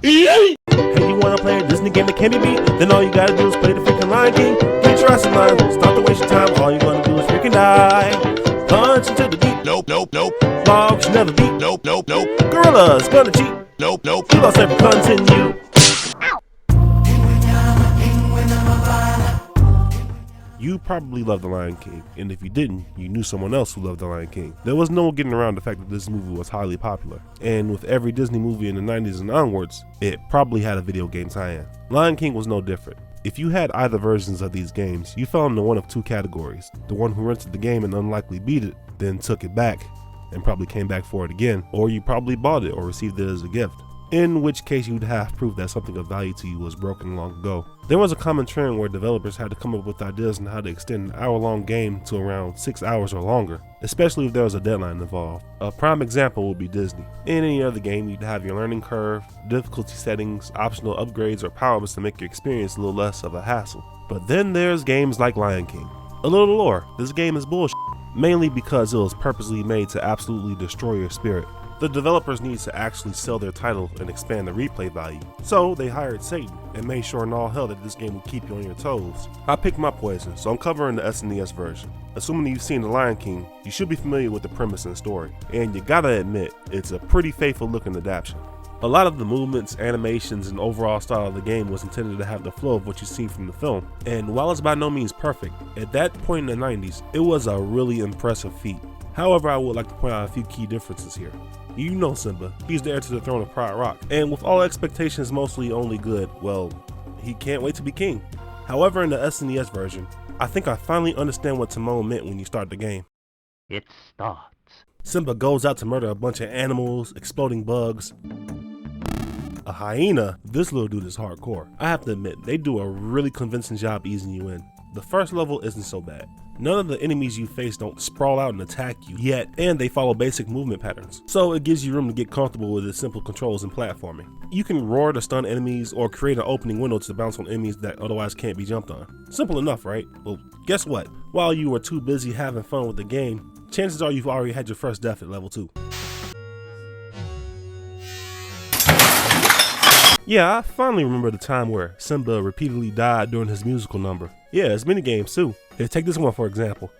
Hey, you wanna play a Disney game that can't be beat? Then all you gotta do is play the freaking Lion King. Get your ass in line, start to waste your time. All you gonna do is freaking die. Punch into the beat. Nope, nope, nope. Logs you never beat. Nope, nope, nope. Gorillas gonna cheat. Nope, nope. You lost every continue. You probably love The Lion King, and if you didn't, you knew someone else who loved The Lion King. There was no getting around the fact that this movie was highly popular, and with every Disney movie in the 90s and onwards, it probably had a video game tie-in. Lion King was no different. If you had either versions of these games, you fell into one of two categories: the one who rented the game and unlikely beat it, then took it back, and probably came back for it again, or you probably bought it or received it as a gift, in which case you'd have proof that something of value to you was broken long ago. There was a common trend where developers had to come up with ideas on how to extend an hour-long game to around 6 hours or longer, especially if there was a deadline involved. A prime example would be Disney. In any other game, you'd have your learning curve, difficulty settings, optional upgrades, or power-ups to make your experience a little less of a hassle. But then there's games like Lion King. A little lore: this game is bullshit, mainly because it was purposely made to absolutely destroy your spirit. The developers need to actually sell their title and expand the replay value, so they hired Satan and made sure in all hell that this game would keep you on your toes. I picked my poison, so I'm covering the SNES version. Assuming you've seen The Lion King, you should be familiar with the premise and story, and you gotta admit, it's a pretty faithful looking adaptation. A lot of the movements, animations, and overall style of the game was intended to have the flow of what you've seen from the film, and while it's by no means perfect, at that point in the 90s, it was a really impressive feat. However, I would like to point out a few key differences here. You know Simba, he's the heir to the throne of Pride Rock, and with all expectations mostly only good, well, he can't wait to be king. However, in the SNES version, I think I finally understand what Timon meant when you start the game. It starts. Simba goes out to murder a bunch of animals, exploding bugs. A hyena? This little dude is hardcore. I have to admit, they do a really convincing job easing you in. The first level isn't so bad. None of the enemies you face don't sprawl out and attack you yet, and they follow basic movement patterns, so it gives you room to get comfortable with the simple controls and platforming. You can roar to stun enemies or create an opening window to bounce on enemies that otherwise can't be jumped on. Simple enough, right? Well, guess what? While you were too busy having fun with the game, chances are you've already had your first death at level 2. Yeah, I finally remember the time where Simba repeatedly died during his musical number. Yeah, it's minigames too. Here, take this one for example.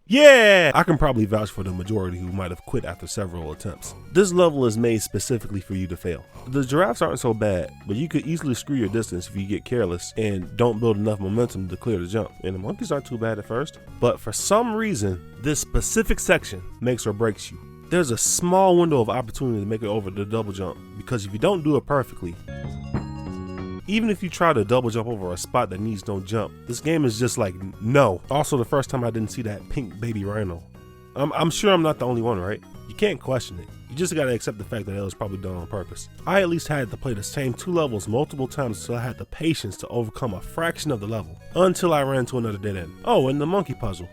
Yeah! I can probably vouch for the majority who might have quit after several attempts. This level is made specifically for you to fail. The giraffes aren't so bad, but you could easily screw your distance if you get careless and don't build enough momentum to clear the jump. And the monkeys aren't too bad at first. But for some reason, this specific section makes or breaks you. There's a small window of opportunity to make it over the double jump, because if you don't do it perfectly, even if you try to double jump over a spot that needs no jump, this game is just like, no. Also, the first time I didn't see that pink baby rhino. I'm sure I'm not the only one, right? You can't question it. You just gotta accept the fact that it was probably done on purpose. I at least had to play the same 2 levels multiple times until I had the patience to overcome a fraction of the level, until I ran to another dead end. Oh, and the monkey puzzle.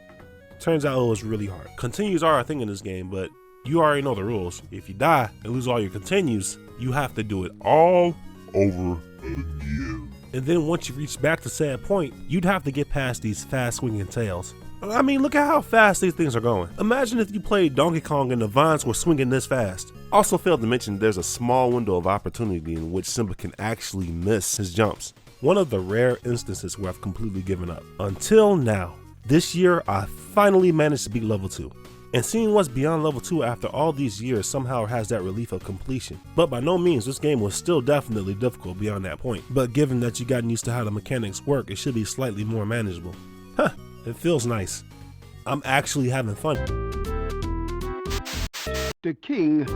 Turns out it was really hard. Continues are a thing in this game, but you already know the rules. If you die and lose all your continues, you have to do it all over again. And then once you reach back to said point, you'd have to get past these fast swinging tails. I mean, look at how fast these things are going. Imagine if you played Donkey Kong and the vines were swinging this fast. Also failed to mention there's a small window of opportunity in which Simba can actually miss his jumps. One of the rare instances where I've completely given up. Until now. This year, I finally managed to beat level 2. And seeing what's beyond level 2 after all these years somehow has that relief of completion. But by no means, this game was still definitely difficult beyond that point. But given that you've gotten used to how the mechanics work, it should be slightly more manageable. Huh, it feels nice. I'm actually having fun. The king.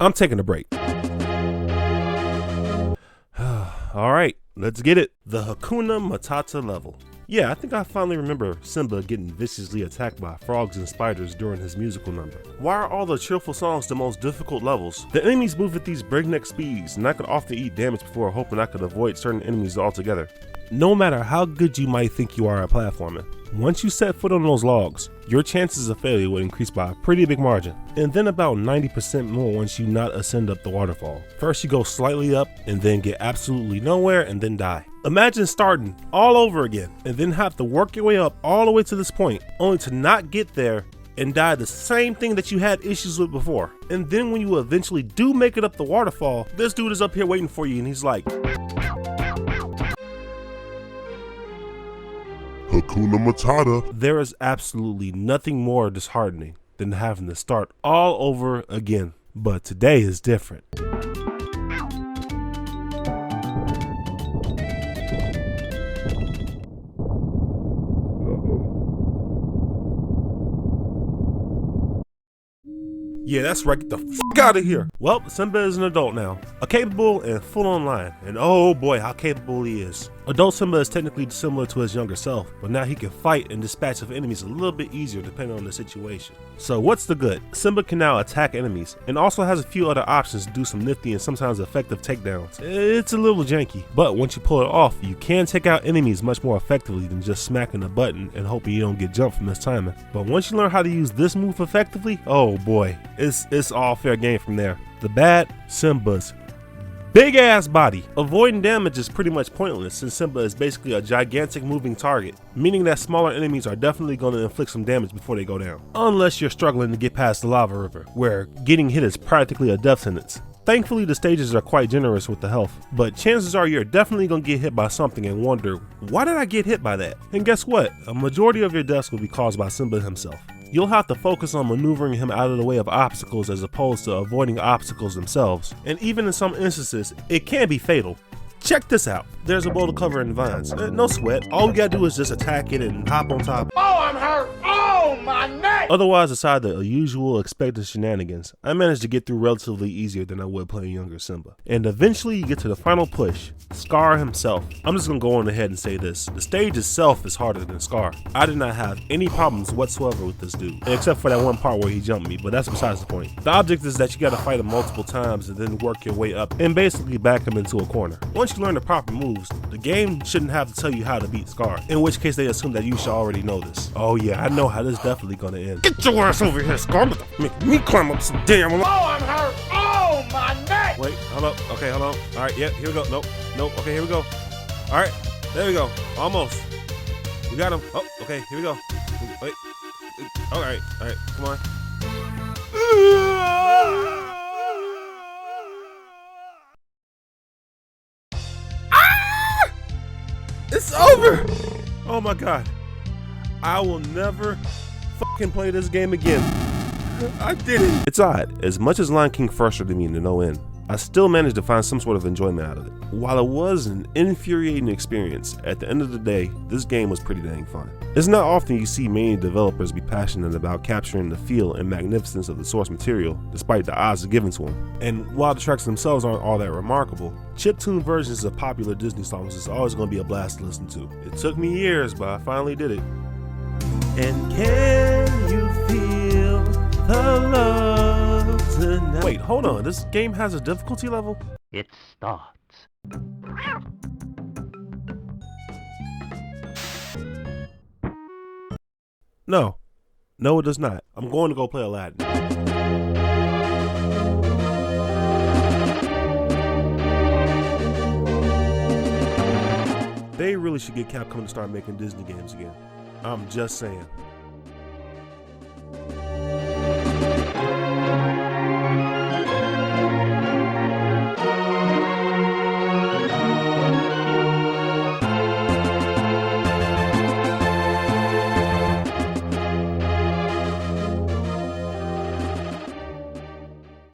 I'm taking a break. Alright, let's get it. The Hakuna Matata level. Yeah, I think I finally remember Simba getting viciously attacked by frogs and spiders during his musical number. Why are all the cheerful songs the most difficult levels? The enemies move at these breakneck speeds, and I could often eat damage before hoping I could avoid certain enemies altogether. No matter how good you might think you are at platforming, once you set foot on those logs, your chances of failure will increase by a pretty big margin, and then about 90% more once you not ascend up the waterfall. First you go slightly up, and then get absolutely nowhere, and then die. Imagine starting all over again, and then have to work your way up all the way to this point, only to not get there and die the same thing that you had issues with before. And then when you eventually do make it up the waterfall, this dude is up here waiting for you and he's like, Hakuna Matata. There is absolutely nothing more disheartening than having to start all over again. But today is different. Yeah, that's right, get the fuck out of here. Well, Simba is an adult now, a capable and full online, and oh boy, how capable he is. Adult Simba is technically similar to his younger self, but now he can fight and dispatch of enemies a little bit easier depending on the situation. So what's the good? Simba can now attack enemies, and also has a few other options to do some nifty and sometimes effective takedowns. It's a little janky, but once you pull it off, you can take out enemies much more effectively than just smacking a button and hoping you don't get jumped from his timing. But once you learn how to use this move effectively, oh boy, it's all fair game from there. The bad, Simba's big ass body. Avoiding damage is pretty much pointless since Simba is basically a gigantic moving target, meaning that smaller enemies are definitely going to inflict some damage before they go down. Unless you're struggling to get past the lava river, where getting hit is practically a death sentence. Thankfully, the stages are quite generous with the health, but chances are you're definitely going to get hit by something and wonder, why did I get hit by that? And guess what? A majority of your deaths will be caused by Simba himself. You'll have to focus on maneuvering him out of the way of obstacles as opposed to avoiding obstacles themselves. And even in some instances, it can be fatal. Check this out. There's a boulder cover in vines. No sweat. All we gotta do is just attack it and hop on top. Oh, I'm hurt. Oh, my neck. Otherwise, aside the usual expected shenanigans, I managed to get through relatively easier than I would playing younger Simba. And eventually you get to the final push, Scar himself. I'm just gonna go on ahead and say this. The stage itself is harder than Scar. I did not have any problems whatsoever with this dude, except for that one part where he jumped me, but that's besides the point. The object is that you gotta fight him multiple times and then work your way up and basically back him into a corner. Once you learn the proper moves, the game shouldn't have to tell you how to beat Scar, in which case they assume that you should already know this. Oh yeah, I know how this is definitely gonna end. Get your ass over here, Scar! Make me climb up some damn. Oh, I'm hurt. Oh, my neck. Wait, hold up. Okay, hold on. All right, yeah, here we go. Nope. Okay, here we go. All right, there we go. Almost. We got him. Oh, okay, here we go. Wait. All right, come on. It's over! Oh my god. I will never fucking play this game again. I did it. It's odd. As much as Lion King frustrated me to no end, I still managed to find some sort of enjoyment out of it. While it was an infuriating experience, at the end of the day, this game was pretty dang fun. It's not often you see many developers be passionate about capturing the feel and magnificence of the source material, despite the odds given to them. And while the tracks themselves aren't all that remarkable, chiptune versions of popular Disney songs is always going to be a blast to listen to. It took me years, but I finally did it. And can you feel the love tonight? Wait, hold on. This game has a difficulty level? It starts. No, it does not. I'm going to go play Aladdin. They really should get Capcom to start making Disney games again. I'm just saying.